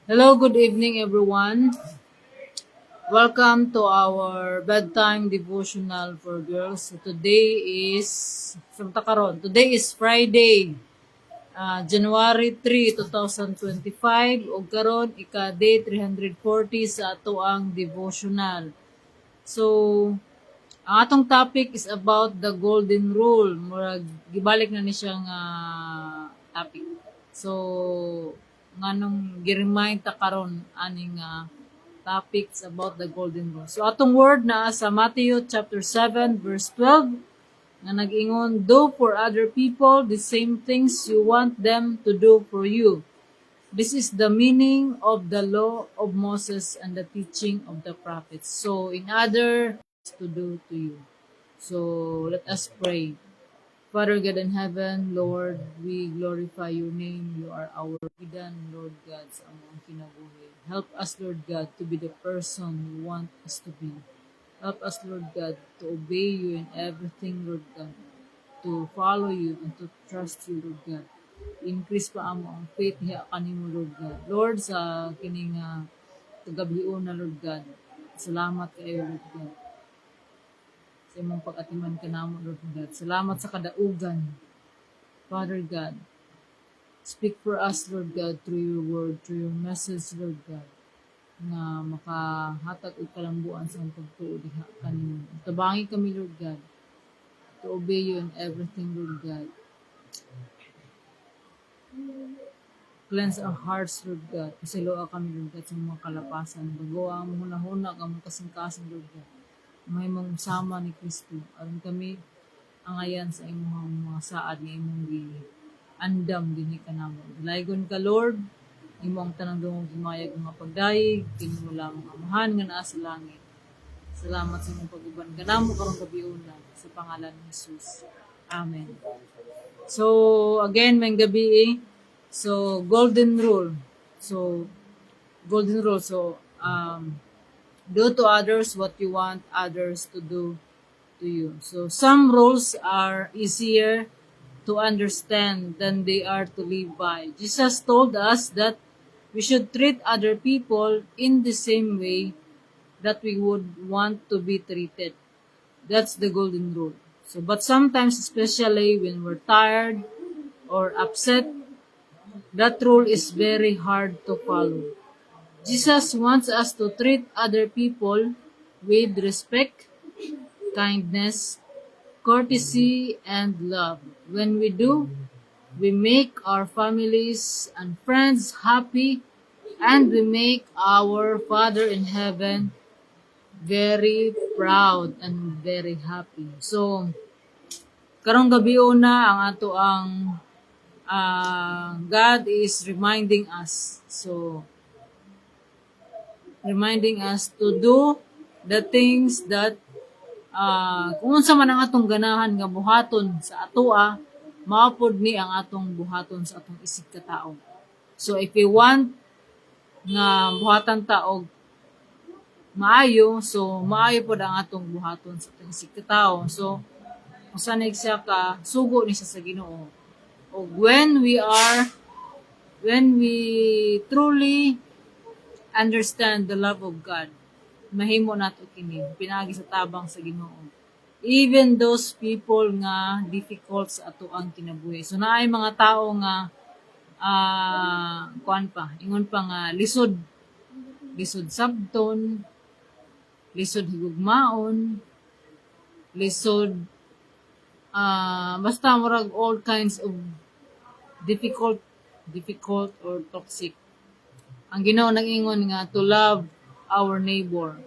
Hello, good evening, everyone. Welcome to our bedtime devotional for girls. So today is Friday, January 3, 2025. O karon ika-day 340 sa ato ang devotional. So, ang atong topic is about the golden rule. Murag gibalik na ni siyang topic. So, nganong gi-remind ta karon aning topics about the golden rule. So, atong word na sa Matthew chapter 7 verse 12 nga nag-ingon, do for other people the same things you want them to do for you. This is the meaning of the law of Moses and the teaching of the prophets. So, in other to do to you. So, let us pray. Father God in heaven, Lord, we glorify your name. You are our hidden, Lord God, sa among kinabuhi. Help us, Lord God, to be the person you want us to be. Help us, Lord God, to obey you in everything, Lord God, to follow you and to trust you, Lord God. Increase pa amo ang faith niya kanimo, Lord God. Lord, sa kining tagabion na, Lord God, salamat kayo, Lord God, sa imong pag-atiman kanamo, Lord God. Salamat sa kadaugan, Father God. Speak for us, Lord God, through your word, through your message, Lord God, na makahatag og kalambuan sa among pagtuo diha kanimo. Tabangi kami, Lord God, to obey you in everything, Lord God. Cleanse our hearts, Lord God. Pasiloa kami, Lord God, sa mga kalapasan. Bagawa ang huna-huna, ang kasing-kasing, Lord God. May mong sama ni Kristo. Aron kami angayan sa imong mga saad nga imong andam dinhi kanamo. Dalaygon ka, Lord. Imo ang tanang dungog himayag mga pagdayeg, kini mo lamang amahan nga naa sa langit. Salamat sa imong pag-uban kanamo karong gabiuna sa pangalan ni Jesus. Amen. So, again, may gabi So, golden rule. So, golden rule. So, do to others what you want others to do to you. So, some rules are easier to understand than they are to live by. Jesus told us that we should treat other people in the same way that we would want to be treated. That's the golden rule. So, but sometimes, especially when we're tired or upset, that rule is very hard to follow. Jesus wants us to treat other people with respect, kindness, courtesy, and love. When we do, we make our families and friends happy, and we make our Father in heaven very proud and very happy. So, karong gabi na ang ato ang God is reminding us. So, reminding us to do the things that kung unsa man ang atong ganahan nga buhaton sa atoa, maapod ni ang atong buhaton sa atong isig ka tao. So if we want nga buhatan ta og maayo, so maayo pod ang atong buhaton sa atong isig ka tao. So kung sanay siya ka, sugo ni siya sa Ginoo. O when we truly understand the love of God, mahimo nato kini pinagi sa tabang sa Ginoo. Even those people nga difficult sa ato ang kinabuhi. So naay mga tao nga ingon pa nga lisod sabton, lisod higugmaon, lisod basta murag all kinds of difficult or toxic. Ang Ginoo nag-ingon nga to love our neighbor.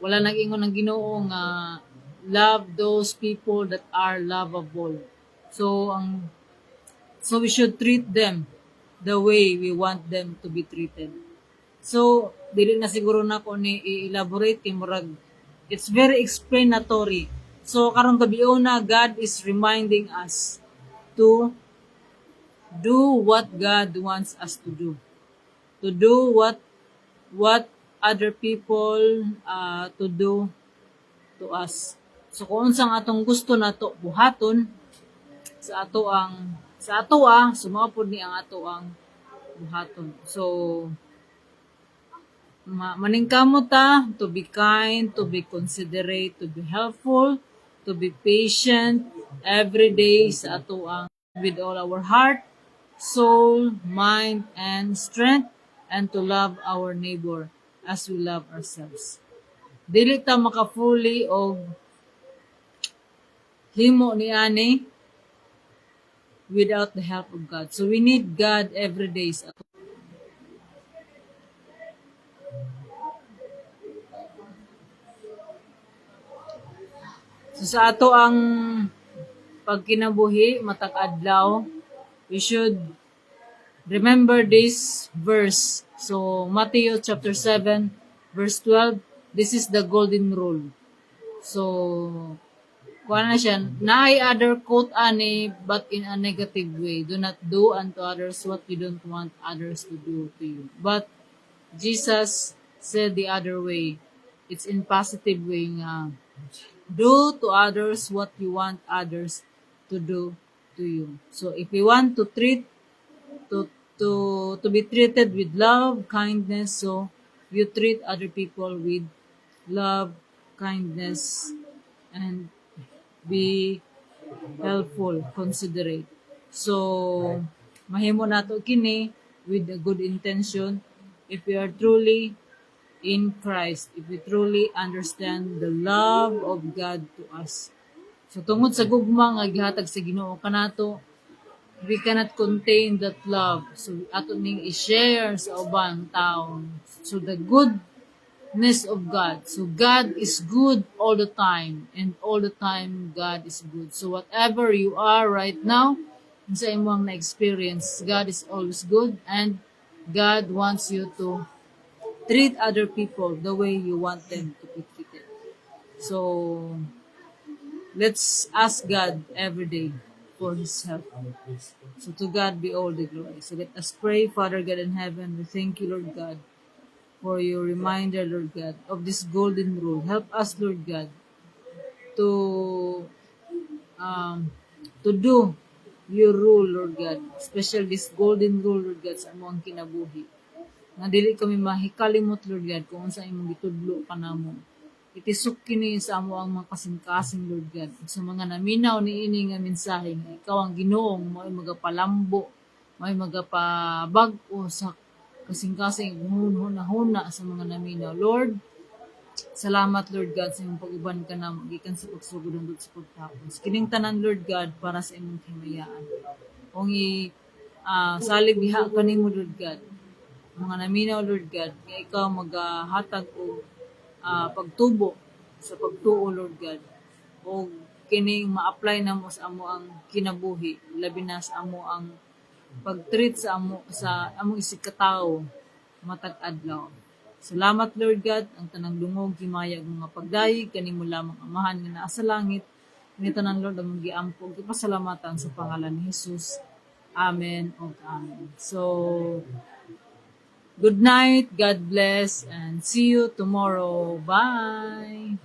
Wala nag-ingon ang Ginoo nga love those people that are lovable. So we should treat them the way we want them to be treated. So dili na siguro nako ni i-elaborate kay murag it's very explanatory. So karong gabi na God is reminding us to do what God wants us to do. To do what other people to do to us. So kung unsang atong gusto nato buhaton sa atoa, sumapod ni ang ato ang buhaton. So maningkamot ta to be kind, to be considerate, to be helpful, to be patient every day sa ato ang with all our heart, soul, mind, and strength, and to love our neighbor as we love ourselves. Dili ta makafuli og himo ni ani without the help of God. So we need God every day sa ato. So sa ato ang pagkinabuhi matag adlaw, we should remember this verse. So Matthew chapter 7 verse 12, this is the golden rule. So kuha na siya, naay other quote ani but in a negative way. Do not do unto others what you don't want others to do to you. But Jesus said the other way. It's in positive way nga. Do to others what you want others to do to you. So if we want to treat to to be treated with love, kindness, so you treat other people with love, kindness, and be helpful, considerate. So mahimo nato kini with a good intention if we are truly in Christ, if we truly understand the love of God to us. So tungod sa gugma nga gihatag sa Ginoo kanato, we cannot contain that love. So ato ning i-share sa ubang tao. So the goodness of God. So God is good all the time, and all the time God is good. So whatever you are right now, sa imong na-experience, God is always good, and God wants you to treat other people the way you want them to be treated. So, let's ask God every day for His help. So, to God be all the glory. So, let us pray. Father God in heaven, we thank you, Lord God, for your reminder, Lord God, of this golden rule. Help us, Lord God, to um, to do your rule, Lord God. Especially this golden rule, Lord God, sa among kinabuhi. Nga dili kami mahikalimot, Lord God, kung sa imong gitudlo ka namo. Itisuk kini sa amo ang mga kasing-kasing, Lord God. Sa mga naminaw ni ini nga mensahe nga ikaw ang Ginoong mo'y magapalambo, mo'y magapabag-o sa kasing-kasing huna-huna sa mga naminaw. Lord, salamat, Lord God, sa imong pag-uban ka na gikan sa pagsugod ng sa pagtapos. Kining tanan, Lord God, para sa imong himayaan. Kung salig diha kanimo, Lord God, mga naminaw, Lord God, nga ikaw maghatag o pagtubo sa pagtuo, Lord God, o kining ma-apply na mo sa amo ang kinabuhi, labi na sa amo ang pag-treat sa among isikatawo matag adlaw. Salamat, Lord God, ang tanang dungog himayag mga pagdayeg kanimo lamang amahan nga naa sa langit. Ni tanan, Lord, ang giampo gipasalamatan sa pangalan ni Jesus. Amen o amen. So, good night, God bless, and see you tomorrow. Bye!